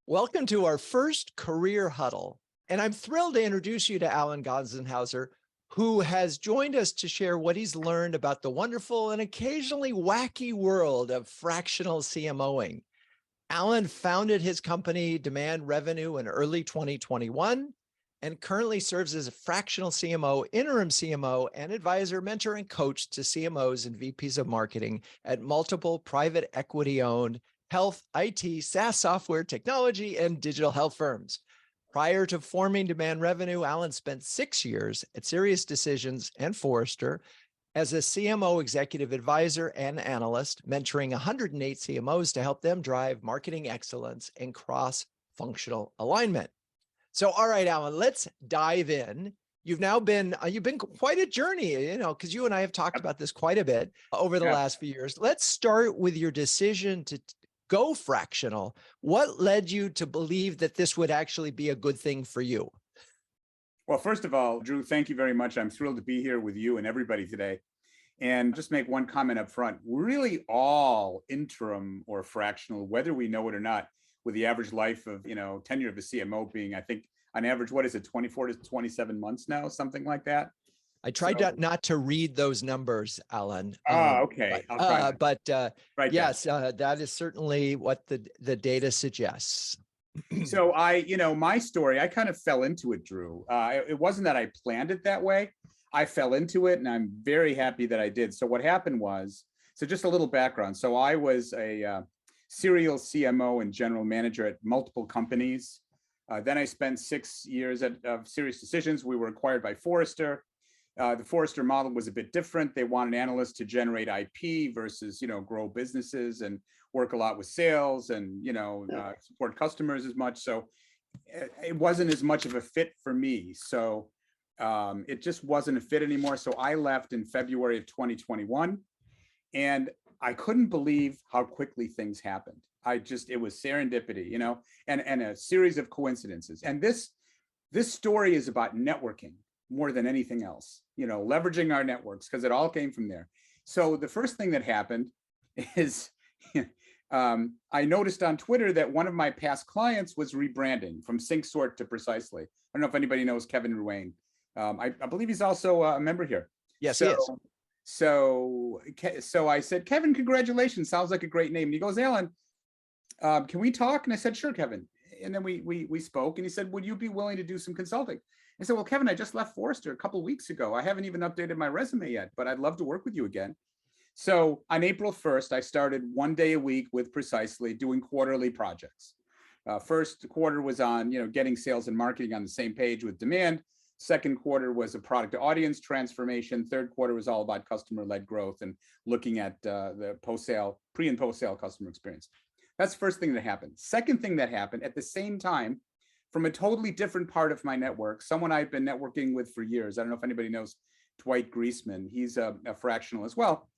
Welcome to our first career huddle. And I'm thrilled to introduce you to Alan Gonsenhauser, who has joined us to share what he's learned about the wonderful and occasionally wacky world of fractional CMOing. Alan founded his company Demand Revenue in early 2021 and currently serves as a fractional CMO, interim CMO, and advisor, mentor, and coach to CMOs and VPs of marketing at multiple private equity-owned health, IT, SaaS software, technology, and digital health firms. Prior to forming Demand Revenue, Alan spent 6 years at SiriusDecisions and Forrester as a CMO executive advisor and analyst, mentoring 108 CMOs to help them drive marketing excellence and cross-functional alignment. So, all right, Alan, let's dive in. You've been quite a journey, because you and I have talked about this quite a bit over the last few years. Let's start with your decision to go fractional. What led you to believe that this would actually be a good thing for you? Well, first of all, Drew, thank you very much. I'm thrilled to be here with you and everybody today. And just make one comment up front. We're really all interim or fractional, whether we know it or not, with the average life of, tenure of a CMO being, I think, on average, what is it, 24 to 27 months now, something like that? I tried not to read those numbers, Alan. Okay. Yes, that is certainly what the data suggests. So my story, I kind of fell into it, Drew. It wasn't that I planned it that way. I fell into it, and I'm very happy that I did. So what happened was, just a little background. So I was a serial CMO and general manager at multiple companies. Then I spent 6 years at SiriusDecisions. We were acquired by Forrester. The Forrester model was a bit different. They wanted analysts to generate IP versus, grow businesses and work a lot with sales and, support customers as much. So it wasn't as much of a fit for me. So it just wasn't a fit anymore. So I left in February of 2021, and I couldn't believe how quickly things happened. It was serendipity, and a series of coincidences. And this story is about networking more than anything else, leveraging our networks, because it all came from there. So the first thing that happened is I noticed on Twitter that one of my past clients was rebranding from SyncSort to Precisely. I don't know if anybody knows Kevin Ruane. I believe he's also a member here. Yes, he is. So I said, Kevin, congratulations. Sounds like a great name. And he goes, Alan, can we talk? And I said, sure, Kevin. And then we spoke, and he said, would you be willing to do some consulting? I said, well, Kevin, I just left Forrester a couple of weeks ago. I haven't even updated my resume yet, but I'd love to work with you again. So on April 1st, I started 1 day a week with Precisely, doing quarterly projects. First quarter was on, getting sales and marketing on the same page with Demand. Second quarter was a product to audience transformation. Third quarter was all about customer-led growth and looking at the post-sale, pre and post-sale customer experience. That's the first thing that happened. Second thing that happened at the same time, from a totally different part of my network, someone I've been networking with for years. I don't know if anybody knows Dwight Griesman. He's a fractional as well.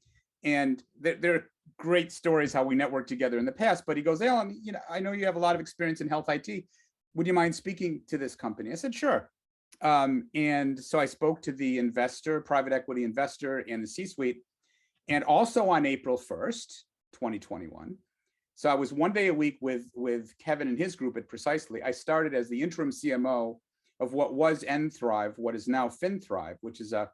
And there are great stories how we networked together in the past. But he goes, Alan, I know you have a lot of experience in health IT. Would you mind speaking to this company? I said, sure. And so I spoke to the investor, private equity investor, and the C-suite. And also on April 1st, 2021, so I was 1 day a week with Kevin and his group at Precisely. I started as the interim CMO of what was nThrive, what is now FinThrive, which is a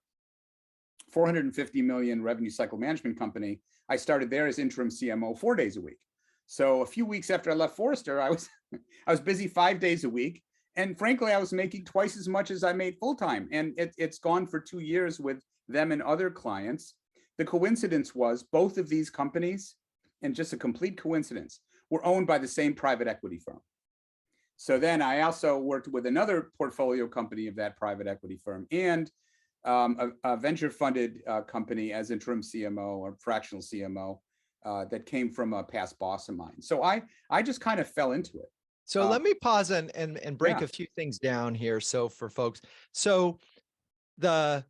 450 million revenue cycle management company. I started there as interim CMO 4 days a week. So a few weeks after I left Forrester, I was busy 5 days a week. And frankly, I was making twice as much as I made full-time. And it's gone for 2 years with them and other clients. The coincidence was both of these companies, and just a complete coincidence, were owned by the same private equity firm. So then I also worked with another portfolio company of that private equity firm and a venture funded company as interim CMO or fractional CMO that came from a past boss of mine. So I just kind of fell into it. So let me pause and break a few things down here. So for folks, so the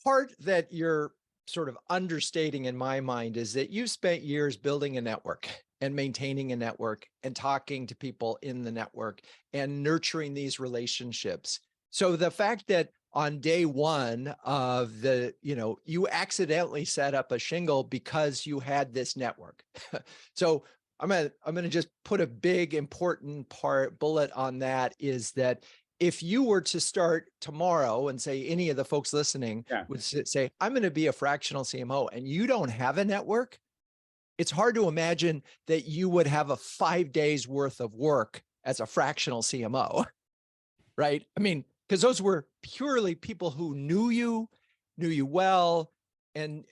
part that you're sort of understating in my mind is that you spent years building a network and maintaining a network and talking to people in the network and nurturing these relationships. So the fact that on day one of the, you accidentally set up a shingle because you had this network. So I'm gonna just put a big important bullet on that, is that if you were to start tomorrow and say any of the folks listening Yeah. would say, I'm going to be a fractional CMO, and you don't have a network, it's hard to imagine that you would have a 5 days worth of work as a fractional CMO, right? I mean, because those were purely people who knew you well, and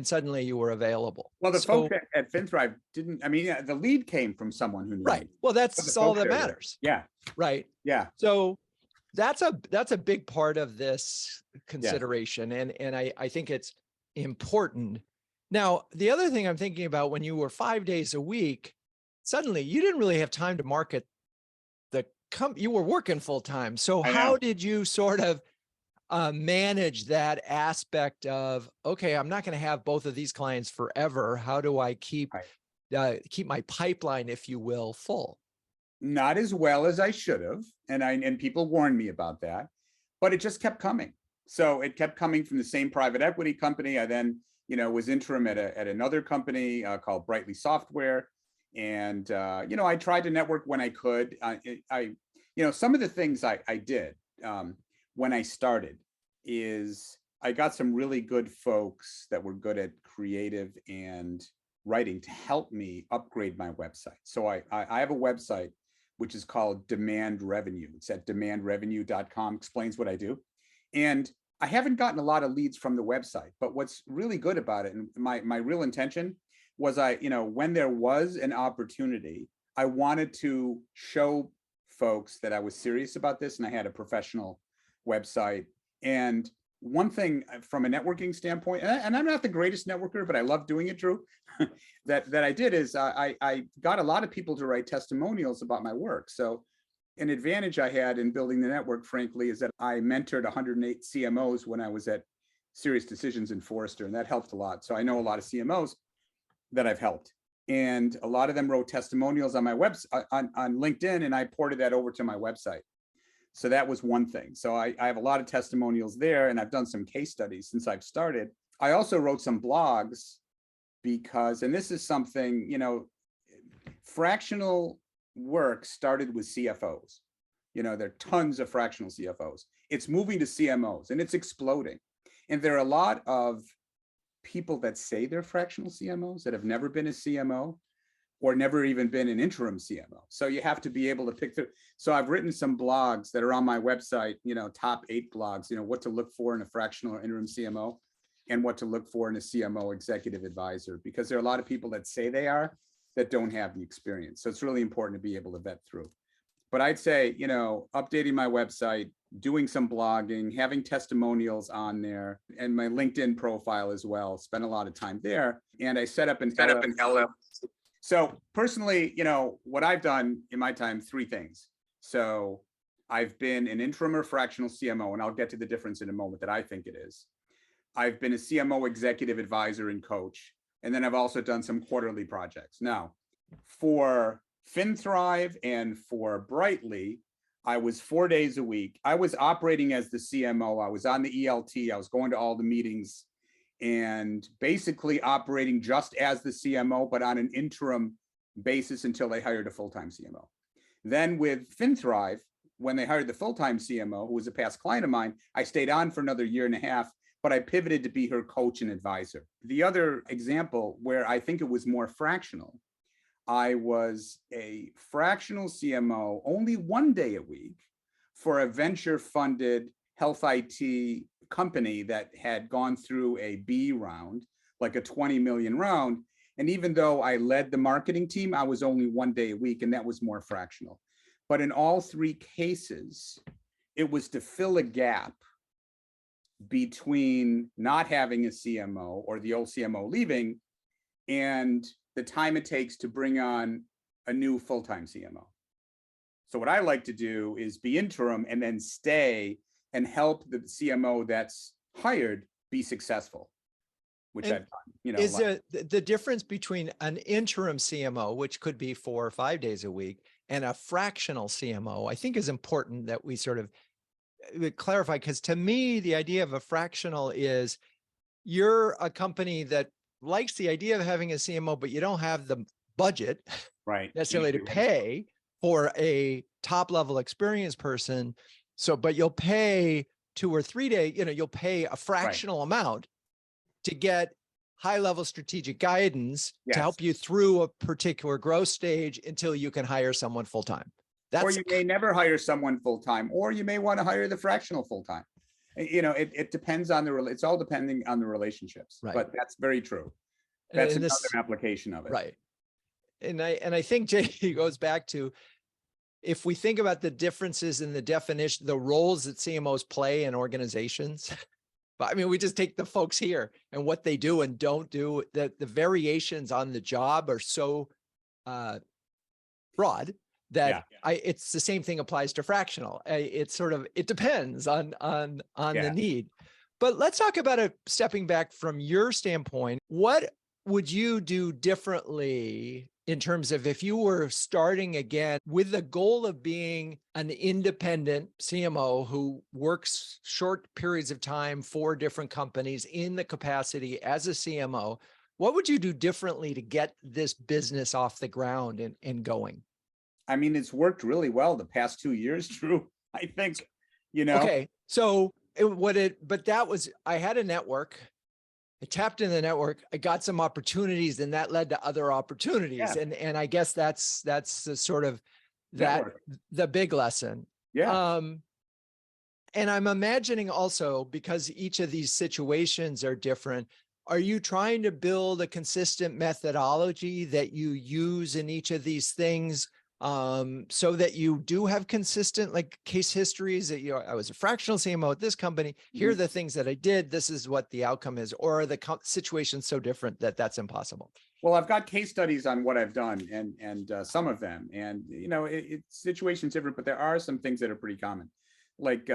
suddenly you were available. Well, the So, folks at FinThrive didn't, I mean, yeah, the lead came from someone who knew right. me. Well, But the that's all folks that there were- matters, Yeah, right? yeah, So that's a big part of this yes. consideration. And I think it's important. Now, the other thing I'm thinking about, when you were 5 days a week, suddenly you didn't really have time to market you were working full time. So I how know. did you sort of manage that aspect of, okay, I'm not going to have both of these clients forever. How do I keep Right. keep my pipeline, if you will, full? Not as well as I should have, and people warned me about that, but it just kept coming. So it kept coming from the same private equity company. I then, was interim at another company called Brightly Software, and I tried to network when I could. Some of the things I did when I started is I got some really good folks that were good at creative and writing to help me upgrade my website. So I have a website which is called Demand Revenue. It's at demandrevenue.com, explains what I do. And I haven't gotten a lot of leads from the website, but what's really good about it, and my real intention was, when there was an opportunity, I wanted to show folks that I was serious about this and I had a professional website. And one thing from a networking standpoint, and I'm not the greatest networker, but I love doing it, Drew, that I did is I got a lot of people to write testimonials about my work. So an advantage I had in building the network, frankly, is that I mentored 108 CMOs when I was at Serious Decisions in Forrester, and that helped a lot. So I know a lot of CMOs that I've helped, and a lot of them wrote testimonials on my website, on LinkedIn, and I ported that over to my website. So that was one thing. So I have a lot of testimonials there, and I've done some case studies since I've started. I also wrote some blogs because, and this is something, fractional work started with CFOs. There are tons of fractional CFOs. It's moving to CMOs and it's exploding. And there are a lot of people that say they're fractional CMOs that have never been a CMO or never even been an interim CMO. So you have to be able to pick through. So I've written some blogs that are on my website, top 8 blogs, what to look for in a fractional or interim CMO and what to look for in a CMO executive advisor, because there are a lot of people that say they are that don't have the experience. So it's really important to be able to vet through. But I'd say, updating my website, doing some blogging, having testimonials on there, and my LinkedIn profile as well, spent a lot of time there. And I set up an LLC. So personally, what I've done in my time, 3 things. So I've been an interim or fractional CMO, and I'll get to the difference in a moment that I think it is. I've been a CMO executive advisor and coach, and then I've also done some quarterly projects. Now, for FinThrive and for Brightly, I was 4 days a week. I was operating as the CMO. I was on the ELT. I was going to all the meetings and basically operating just as the CMO, but on an interim basis until they hired a full-time CMO. Then with FinThrive, when they hired the full-time CMO, who was a past client of mine, I stayed on for another 1.5 years, but I pivoted to be her coach and advisor. The other example where I think it was more fractional, I was a fractional CMO only 1 day a week for a venture-funded health IT company that had gone through a B round, like a 20 million round. And even though I led the marketing team, I was only 1 day a week, and that was more fractional. But in all 3 cases, it was to fill a gap between not having a CMO or the old CMO leaving and the time it takes to bring on a new full-time CMO. So what I like to do is be interim and then stay and help the CMO that's hired be successful, which I've done. Is the difference between an interim CMO, which could be 4 or 5 days a week, and a fractional CMO, I think is important that we sort of clarify, because to me, the idea of a fractional is you're a company that likes the idea of having a CMO, but you don't have the budget Right. necessarily to pay for a top level experienced person. So, but you'll pay 2 or 3 day, you'll pay a fractional amount to get high level strategic guidance to help you through a particular growth stage until you can hire someone full time. Or you may never hire someone full time, or you may want to hire the fractional full time. It depends on it's all depending on the relationships, but that's very true. That's another application of it. Right. And I think, Jay, goes back to, if we think about the differences in the definition, the roles that CMOs play in organizations, but I mean, we just take the folks here and what they do and don't do, that the variations on the job are so broad that it's the same thing applies to fractional. It's sort of, it depends on the need. But let's talk about it, stepping back from your standpoint. What would you do differently in terms of if you were starting again with the goal of being an independent CMO who works short periods of time for different companies in the capacity as a CMO? What would you do differently to get this business off the ground and going? I mean, it's worked really well the past 2 years, Drew. I think, Okay. So but that was, I had a network. I tapped in the network. I got some opportunities, and that led to other opportunities. And I guess that's the sort of the big lesson. Yeah. And I'm imagining also, because each of these situations are different, are you trying to build a consistent methodology that you use in each of these things, so that you do have consistent like case histories that, I was a fractional CMO at this company. Here are the things that I did. This is what the outcome is. Or are the situations so different that that's impossible? Well, I've got case studies on what I've done, and some of them, and it's situations different, but there are some things that are pretty common. Like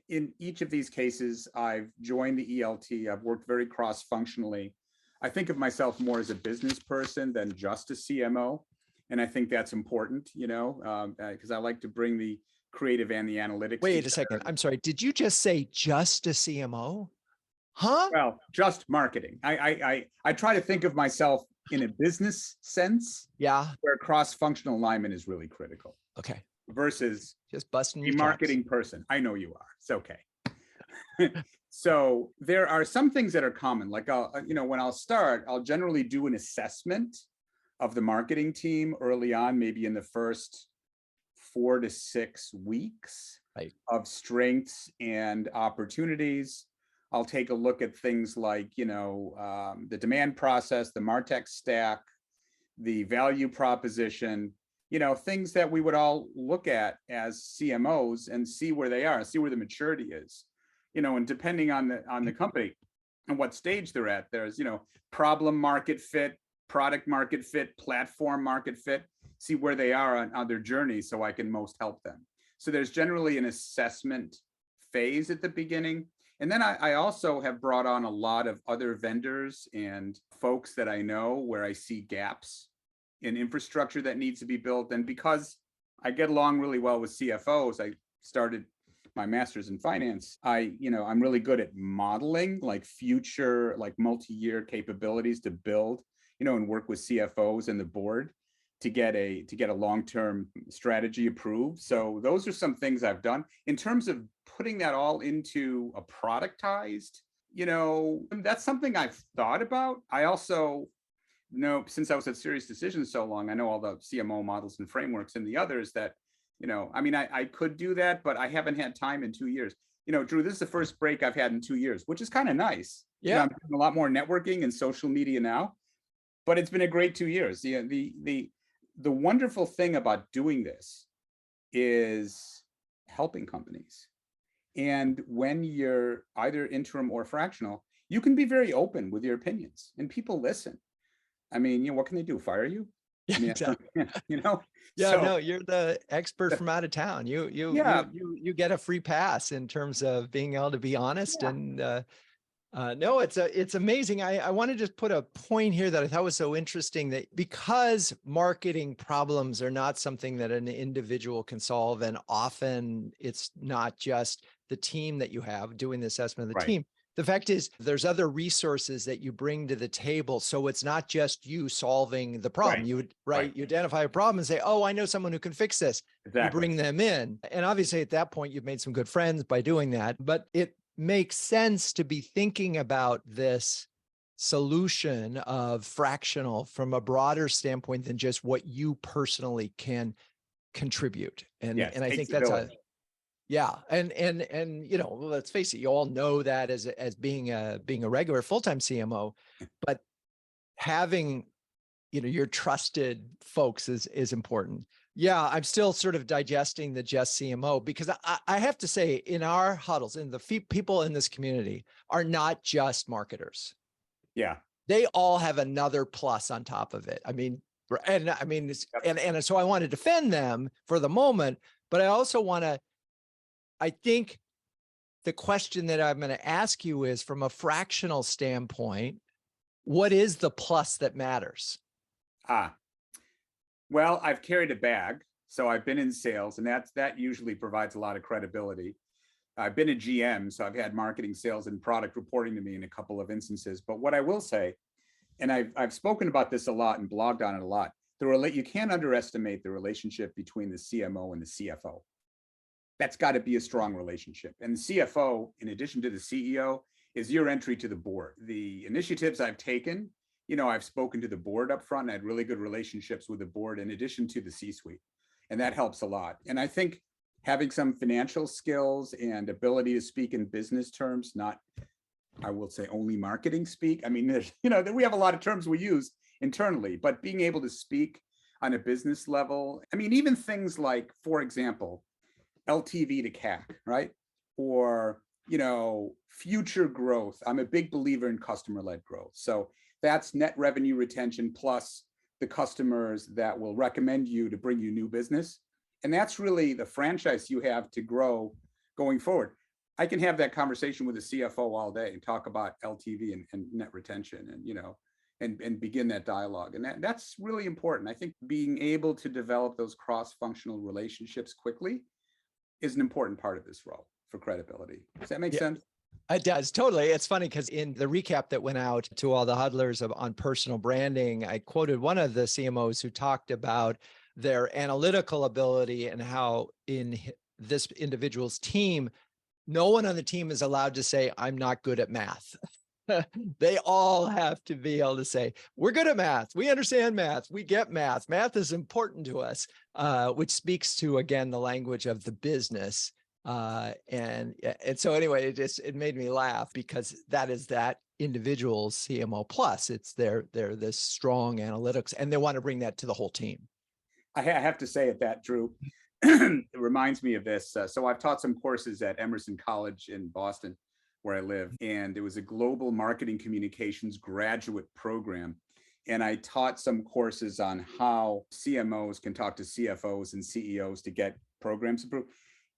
in each of these cases, I've joined the ELT. I've worked very cross-functionally. I think of myself more as a business person than just a CMO. And I think that's important, because I like to bring the creative and the analytics. Wait a second. I'm sorry. Did you just say just a CMO? Huh? Well, just marketing. I try to think of myself in a business sense. Yeah. Where cross-functional alignment is really critical. Okay. Versus just busting your marketing person. I know you are. It's okay. So there are some things that are common. Like when I'll start, I'll generally do an assessment of the marketing team early on, maybe in the first 4 to 6 weeks of strengths and opportunities. I'll take a look at things like, the demand process, the MarTech stack, the value proposition, things that we would all look at as CMOs and see where they are, see where the maturity is, and depending on the company and what stage they're at, there's, problem market fit, product market fit, platform market fit, see where they are on their journey so I can most help them. So there's generally an assessment phase at the beginning. And then I also have brought on a lot of other vendors and folks that I know where I see gaps in infrastructure that needs to be built. And because I get along really well with CFOs, I started my master's in finance. I'm really good at modeling like future, like multi-year capabilities to build, and work with CFOs and the board to get a long-term strategy approved. So those are some things I've done. In terms of putting that all into a productized, that's something I've thought about. I also know, since I was at Serious Decisions so long, I know all the CMO models and frameworks and the others that, I could do that, but I haven't had time in 2 years. Drew, this is the first break I've had in 2 years, which is kind of nice. Yeah. I'm doing a lot more networking and social media now. But it's been a great 2 years. The wonderful thing about doing this is helping companies. And when you're either interim or fractional, you can be very open with your opinions, and people listen. I mean, what can they do? Fire you? Yeah, I mean, exactly. Yeah, no, you're the expert from out of town. You get a free pass in terms of being able to be honest and no, it's amazing. I want to just put a point here that I thought was so interesting, that because marketing problems are not something that an individual can solve, and often it's not just the team that you have doing the assessment of the team, The fact is, there's other resources that you bring to the table. So it's not just you solving the problem. Right. You would, Right. you identify a problem and say, oh, I know someone who can fix this. You Exactly. bring them in. And obviously at that point, you've made some good friends by doing that. But it makes sense to be thinking about this solution of fractional from a broader standpoint than just what you personally can contribute. Yes. And I Takes think a that's village. yeah. And you know, let's face it, you all know that as being a regular full-time CMO, but having, you know, your trusted folks is important. Yeah, I'm still sort of digesting the just CMO because I have to say, in our huddles, in the people in this community are not just marketers. Yeah. They all have another plus on top of it. I mean, and I mean, Yep. and so I want to defend them for the moment, but I also want to, I think the question that I'm going to ask you is, from a fractional standpoint, what is the plus that matters? Ah, well, I've carried a bag, so I've been in sales, and that usually provides a lot of credibility. I've been a GM, so I've had marketing, sales, and product reporting to me in a couple of instances. But what I will say, and I've spoken about this a lot and blogged on it a lot, you can't underestimate the relationship between the CMO and the CFO. That's got to be a strong relationship. And the CFO, in addition to the CEO, is your entry to the board. The initiatives I've taken, you know, I've spoken to the board up front. I had really good relationships with the board in addition to the C-suite. And that helps a lot. And I think having some financial skills and ability to speak in business terms, not, I will say, only marketing speak. I mean, there's, you know, we have a lot of terms we use internally, but being able to speak on a business level, I mean, even things like, for example, LTV to CAC, right? Or, you know, future growth. I'm a big believer in customer-led growth. So that's net revenue retention plus the customers that will recommend you to bring you new business. And that's really the franchise you have to grow going forward. I can have that conversation with the CFO all day and talk about LTV and net retention and, you know, and begin that dialogue. And that's really important. I think being able to develop those cross-functional relationships quickly is an important part of this role for credibility. Does that make sense? It does, totally. It's funny because in the recap that went out to all the huddlers on personal branding, I quoted one of the CMOs who talked about their analytical ability and how in this individual's team, no one on the team is allowed to say, I'm not good at math. They all have to be able to say, we're good at math. We understand math. We get math. Math is important to us, which speaks to, again, the language of the business. And so anyway, it made me laugh because that is that individual's CMO plus. It's they're this strong analytics, and they want to bring that to the whole team. I have to say that, Drew. It reminds me of this. So I've taught some courses at Emerson College in Boston, where I live, and it was a global marketing communications graduate program. And I taught some courses on how CMOs can talk to CFOs and CEOs to get programs approved.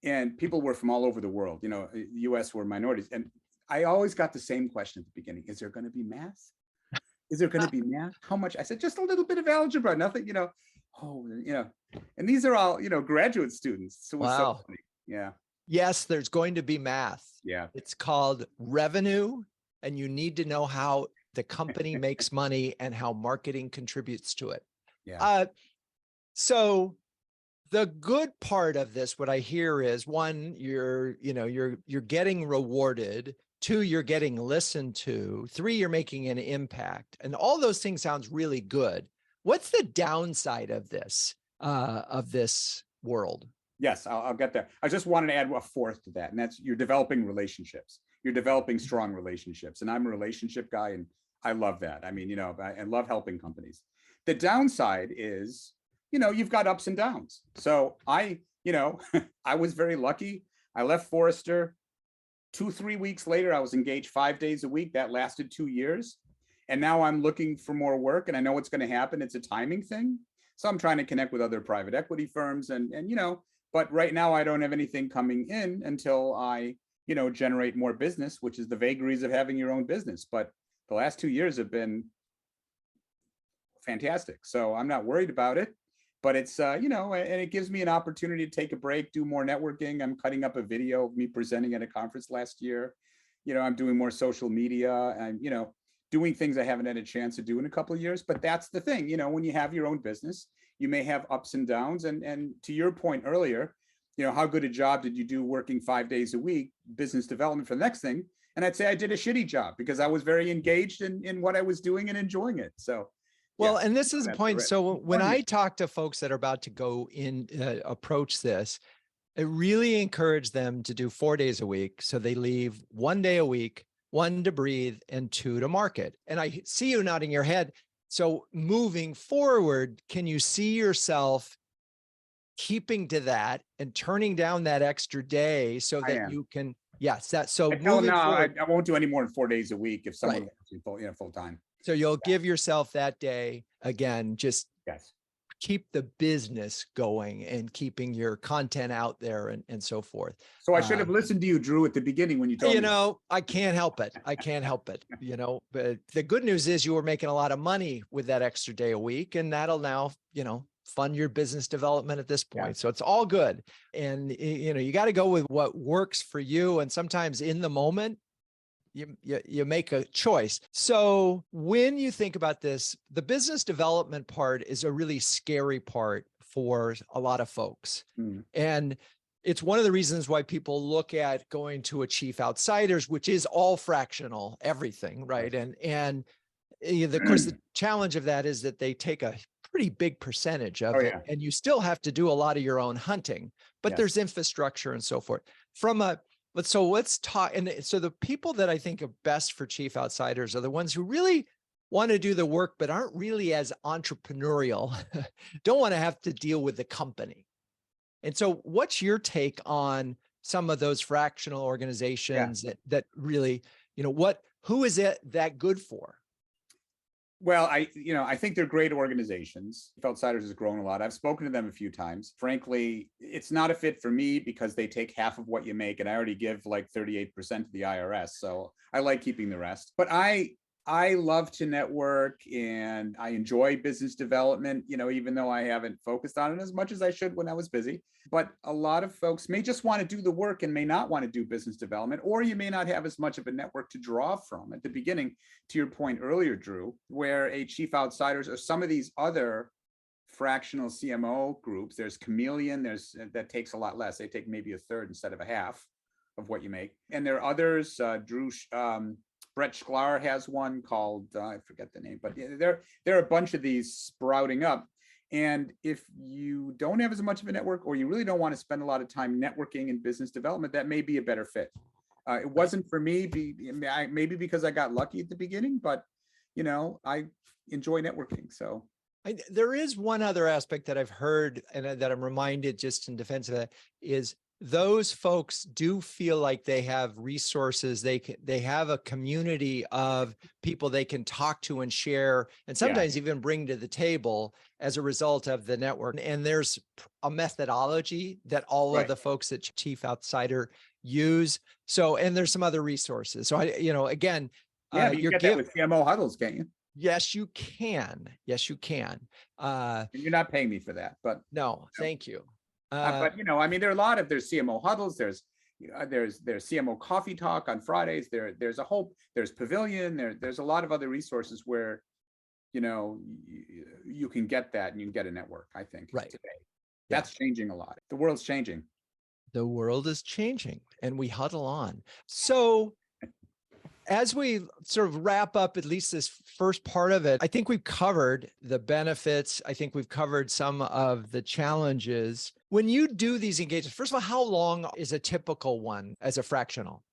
And people were from all over the world, you know, US were minorities. And I always got the same question at the beginning. Is there going to be math? Is there going to be math? How much? I said, just a little bit of algebra, nothing, you know. Oh, you know, and these are all, you know, graduate students. So it was so funny. Yeah. Yes, there's going to be math. Yeah. It's called revenue, and you need to know how the company makes money and how marketing contributes to it. Yeah. So the good part of this, what I hear is, one, you're getting rewarded. Two, you're getting listened to. Three, you're making an impact. And all those things sounds really good. What's the downside of this world? Yes, I'll get there. I just wanted to add a fourth to that, and that's you're developing relationships. You're developing strong relationships, and I'm a relationship guy, and I love that. I mean, you know, I love helping companies. The downside is, you know, you've got ups and downs. So you know, I was very lucky. I left Forrester 2-3 weeks later. I was engaged 5 days a week. That lasted 2 years, and now I'm looking for more work, and I know what's going to happen. It's a timing thing. So I'm trying to connect with other private equity firms, and you know. But right now, I don't have anything coming in until I, you know, generate more business, which is the vagaries of having your own business. But the last 2 years have been fantastic. So I'm not worried about it. But it's, you know, and it gives me an opportunity to take a break, do more networking. I'm cutting up a video of me presenting at a conference last year. I'm doing more social media and, doing things I haven't had a chance to do in a couple of years. But that's the thing, when you have your own business, you may have ups and downs. And to your point earlier, how good a job did you do working 5 days a week, business development for the next thing? And I'd say I did a shitty job because I was very engaged in what I was doing and enjoying it. So, Well, yeah, and this is the that's point. correct. So when Fun, yeah. I talk to folks that are about to go in, approach this, I really encourage them to do 4 days a week. So they leave 1 day a week, 1 to breathe, and 2 to market. And I see you nodding your head. So moving forward, can you see yourself keeping to that and turning down that extra day so I that am. you can, yes, that, so I tell them moving now forward, I won't do any more than 4 days a week if someone right. wants me full time. So you'll give yourself that day again, just Yes. keep the business going and keeping your content out there and so forth. So I should have listened to you, Drew, at the beginning when you told me. I can't help it. I can't help it, but the good news is you were making a lot of money with that extra day a week, and that'll now, fund your business development at this point. Yeah. So it's all good. And, you got to go with what works for you. And sometimes in the moment, you make a choice. So when you think about this, the business development part is a really scary part for a lot of folks. And it's one of the reasons why people look at going to a chief outsiders, which is all fractional, everything, right? And of course, the challenge of that is that they take a pretty big percentage of it, and you still have to do a lot of your own hunting, but there's infrastructure and so forth. Let's talk. And so the people that I think are best for chief outsiders are the ones who really want to do the work, but aren't really as entrepreneurial, don't want to have to deal with the company. And so what's your take on some of those fractional organizations that really, who is it that good for? Well, I think they're great organizations. Outsiders has grown a lot. I've spoken to them a few times. Frankly, it's not a fit for me because they take half of what you make, and I already give like 38% to the IRS. So I like keeping the rest. But I love to network and I enjoy business development, even though I haven't focused on it as much as I should when I was busy. But a lot of folks may just want to do the work and may not want to do business development, or you may not have as much of a network to draw from at the beginning, to your point earlier, Drew, where a chief outsiders or some of these other fractional CMO groups, there's Chameleon, that takes a lot less. They take maybe a third instead of a half of what you make. And there are others, Drew, Brett Schlar has one called, I forget the name, but there are a bunch of these sprouting up. And if you don't have as much of a network, or you really don't want to spend a lot of time networking and business development, that may be a better fit. It wasn't for me, maybe because I got lucky at the beginning, but I enjoy networking. So there is one other aspect that I've heard and that I'm reminded just in defense of that is those folks do feel like they have resources. They have a community of people they can talk to and share, and sometimes even bring to the table as a result of the network. And there's a methodology that all of the folks at Chief Outsider use. So, and there's some other resources. So again, you get that with CMO huddles, can't you? Yes, you can. Yes, you can. And you're not paying me for that, but no, thank you. But there are a lot of, there's CMO huddles, there's CMO coffee talk on Fridays, there's Pavilion, there's a lot of other resources where you can get that and you can get a network, I think, today. That's changing a lot. The world's changing. The world is changing and we huddle on. So as we sort of wrap up at least this first part of it, I think we've covered the benefits. I think we've covered some of the challenges. When you do these engagements, first of all, how long is a typical one as a fractional?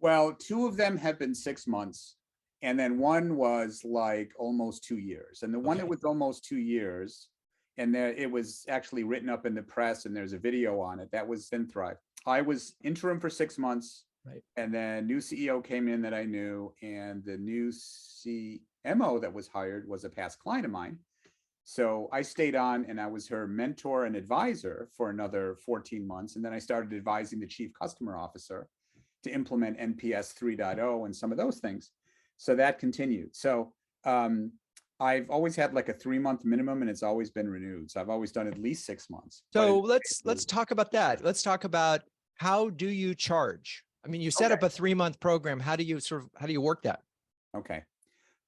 Well, 2 of them have been 6 months. And then one was like almost 2 years. And the one that was almost 2 years, and it was actually written up in the press and there's a video on it, that was FinThrive. I was interim for 6 months. Right. And then new CEO came in that I knew, and the new CMO that was hired was a past client of mine. So I stayed on and I was her mentor and advisor for another 14 months. And then I started advising the chief customer officer to implement NPS 3.0 and some of those things. So that continued. So I've always had like a 3-month minimum, and it's always been renewed. So I've always done at least 6 months. So let's talk about that. Let's talk about, how do you charge? I mean, you set up Okay. a 3-month program. How do you work that? Okay.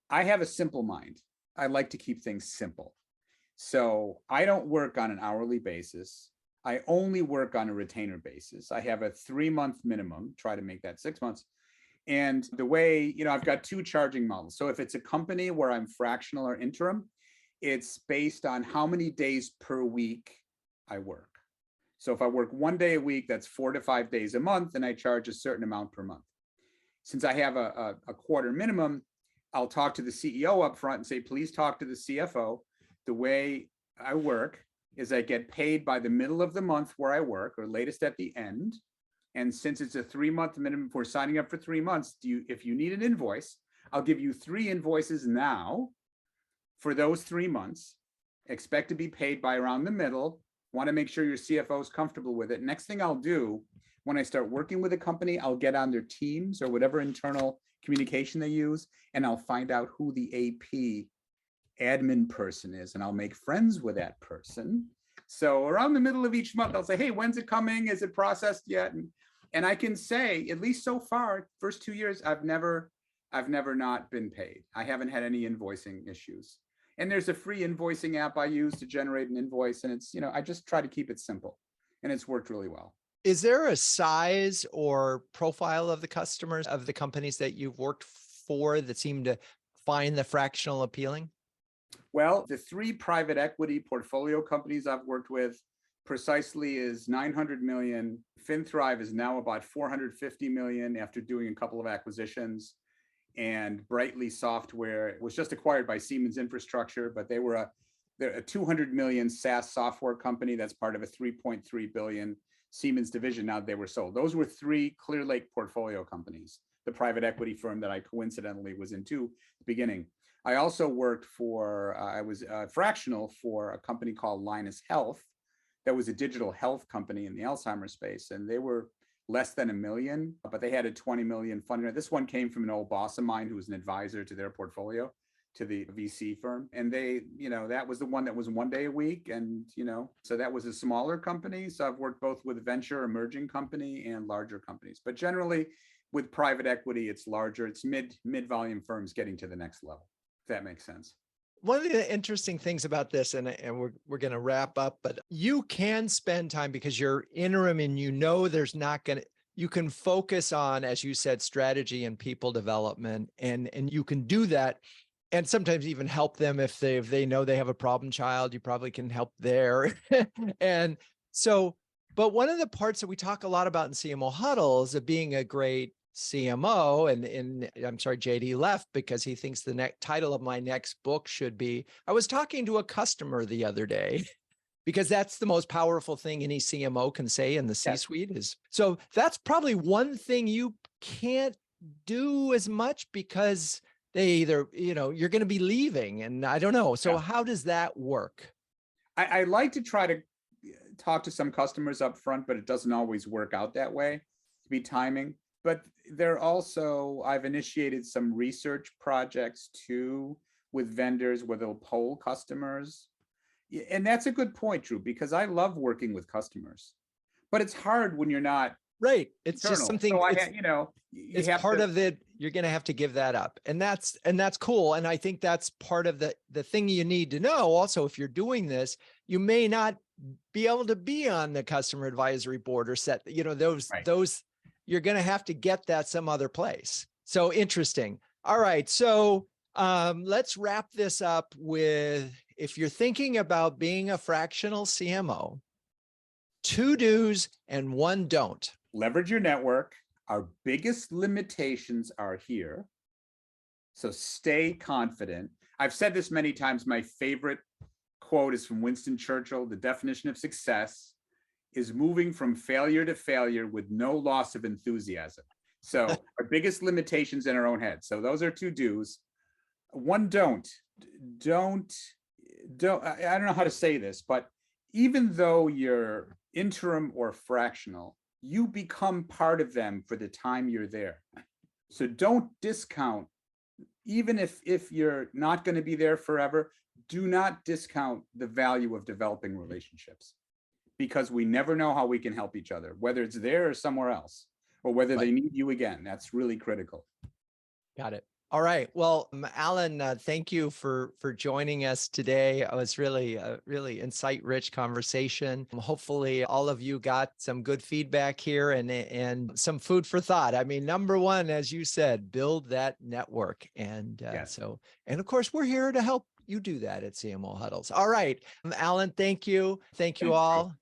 I have a simple mind. I like to keep things simple. So I don't work on an hourly basis. I only work on a retainer basis. I have a 3-month minimum, try to make that 6 months. And the way, I've got two charging models. So if it's a company where I'm fractional or interim, it's based on how many days per week I work. So if I work 1 day a week, that's 4 to 5 days a month, and I charge a certain amount per month. Since I have a quarter minimum, I'll talk to the CEO up front and say, please talk to the CFO. The way I work is I get paid by the middle of the month where I work, or latest at the end. And since it's a 3-month minimum for signing up for 3 months, if you need an invoice, I'll give you 3 invoices now for those 3 months. Expect to be paid by around the middle. Want to make sure your CFO is comfortable with it. Next thing I'll do when I start working with a company, I'll get on their Teams or whatever internal communication they use, and I'll find out who the AP admin person is, and I'll make friends with that person. So around the middle of each month, I'll say, hey, when's it coming? Is it processed yet? And I can say, at least so far, first 2 years, I've never not been paid. I haven't had any invoicing issues. And there's a free invoicing app I use to generate an invoice. And it's, I just try to keep it simple, and it's worked really well. Is there a size or profile of the customers of the companies that you've worked for that seem to find the fractional appealing? Well, the 3 private equity portfolio companies I've worked with precisely is 900 million. FinThrive is now about 450 million after doing a couple of acquisitions. And Brightly Software was just acquired by Siemens Infrastructure, but they're a 200 million SaaS software company that's part of a 3.3 billion Siemens division. Now they were sold. Those were 3 Clear Lake portfolio companies, the private equity firm that I coincidentally was into at the beginning. I also worked I was fractional for a company called Linus Health. That was a digital health company in the Alzheimer's space. And they were less than $1 million, but they had a 20 million funding. This one came from an old boss of mine who was an advisor to their portfolio, to the VC firm. And they, that was the one that was 1 day a week. And, so that was a smaller company. So I've worked both with venture emerging company and larger companies, but generally with private equity, it's larger, it's mid-volume firms getting to the next level. That makes sense. One of the interesting things about this, and we're going to wrap up, but you can spend time because you're interim and you can focus on, as you said, strategy and people development, and you can do that. And sometimes even help them if they know they have a problem child, you probably can help there. And so, but one of the parts that we talk a lot about in CMO huddles of being a great CMO, and I'm sorry, JD left because he thinks the title of my next book should be, I was talking to a customer the other day, because that's the most powerful thing any CMO can say in the C-suite is. So that's probably one thing you can't do as much because they either, you're going to be leaving, and I don't know. So how does that work? I like to try to talk to some customers up front, but it doesn't always work out that way to be timing. But I've initiated some research projects too with vendors where they'll poll customers. And that's a good point, Drew, because I love working with customers, but it's hard when you're not right. It's internal. Just something, so it's part of it. You're going to have to give that up. And that's cool. And I think that's part of the thing you need to know. Also, if you're doing this, you may not be able to be on the customer advisory board or set, those, you're going to have to get that some other place. So interesting. All right. So let's wrap this up with, if you're thinking about being a fractional CMO, 2 do's and 1 don't. Leverage your network. Our biggest limitations are here. So stay confident. I've said this many times. My favorite quote is from Winston Churchill. The definition of success is moving from failure to failure with no loss of enthusiasm. So our biggest limitations in our own head. So those are 2 do's. 1 don't. I don't know how to say this, but even though you're interim or fractional, you become part of them for the time you're there. So don't discount, even if you're not going to be there forever, do not discount the value of developing relationships, because we never know how we can help each other, whether it's there or somewhere else. or whether Right. they need you again. That's really critical. Got it. All right. Well, Alan, thank you for joining us today. It was really a really insight-rich conversation. Hopefully, all of you got some good feedback here and some food for thought. I mean, number one, as you said, build that network, and Yes. and of course, we're here to help you do that at CMO Huddles. All right, Alan, thank you. Thank you Thanks, Joe. all.